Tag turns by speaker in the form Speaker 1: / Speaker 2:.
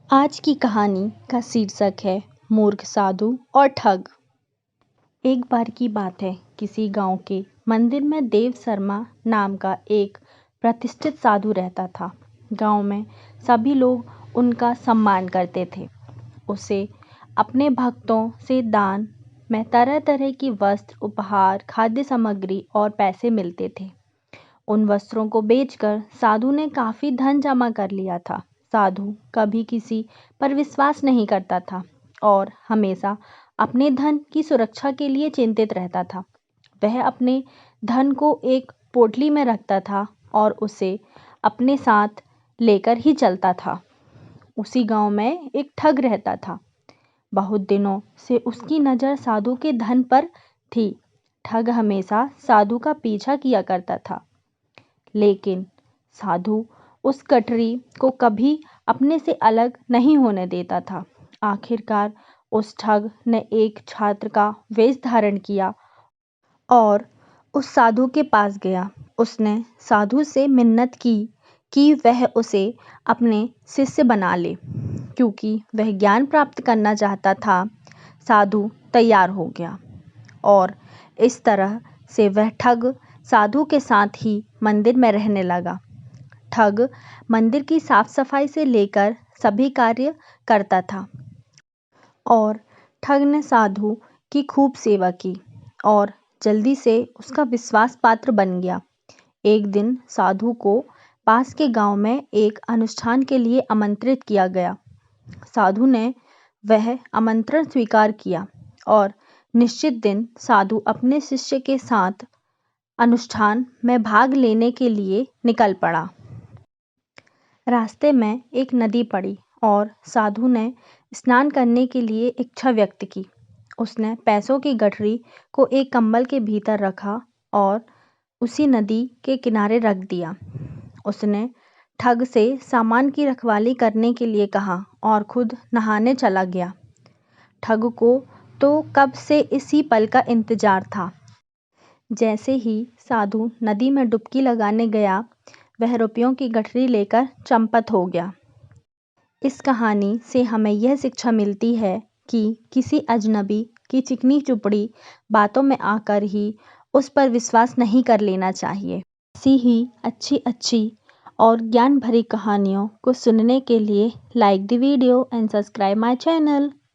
Speaker 1: आज की कहानी का शीर्षक है मूर्ख साधु और ठग। एक बार की बात है, किसी गांव के मंदिर में देव शर्मा नाम का एक प्रतिष्ठित साधु रहता था। गांव में सभी लोग उनका सम्मान करते थे। उसे अपने भक्तों से दान में तरह तरह की वस्त्र, उपहार, खाद्य सामग्री और पैसे मिलते थे। उन वस्त्रों को बेचकर साधु ने काफ़ी धन जमा कर लिया था। साधु कभी किसी पर विश्वास नहीं करता था और हमेशा अपने धन की सुरक्षा के लिए चिंतित रहता था। वह अपने धन को एक पोटली में रखता था और उसे अपने साथ लेकर ही चलता था। उसी गांव में एक ठग रहता था। बहुत दिनों से उसकी नज़र साधु के धन पर थी। ठग हमेशा साधु का पीछा किया करता था, लेकिन साधु उस गठरी को कभी अपने से अलग नहीं होने देता था। आखिरकार उस ठग ने एक छात्र का वेश धारण किया और उस साधु के पास गया। उसने साधु से मिन्नत की कि वह उसे अपने शिष्य बना ले, क्योंकि वह ज्ञान प्राप्त करना चाहता था। साधु तैयार हो गया और इस तरह से वह ठग साधु के साथ ही मंदिर में रहने लगा। ठग मंदिर की साफ सफाई से लेकर सभी कार्य करता था और ठग ने साधु की खूब सेवा की और जल्दी से उसका विश्वास पात्र बन गया। एक दिन साधु को पास के गांव में एक अनुष्ठान के लिए आमंत्रित किया गया। साधु ने वह आमंत्रण स्वीकार किया और निश्चित दिन साधु अपने शिष्य के साथ अनुष्ठान में भाग लेने के लिए निकल पड़ा। रास्ते में एक नदी पड़ी और साधु ने स्नान करने के लिए इच्छा व्यक्त की। उसने पैसों की गठरी को एक कंबल के भीतर रखा और उसी नदी के किनारे रख दिया। उसने ठग से सामान की रखवाली करने के लिए कहा और खुद नहाने चला गया। ठग को तो कब से इसी पल का इंतजार था। जैसे ही साधु नदी में डुबकी लगाने गया, वह रुपयों की गठरी लेकर चंपत हो गया। इस कहानी से हमें यह शिक्षा मिलती है कि किसी अजनबी की चिकनी चुपड़ी बातों में आकर ही उस पर विश्वास नहीं कर लेना चाहिए। ऐसी ही अच्छी और ज्ञान भरी कहानियों को सुनने के लिए like the video and subscribe my channel.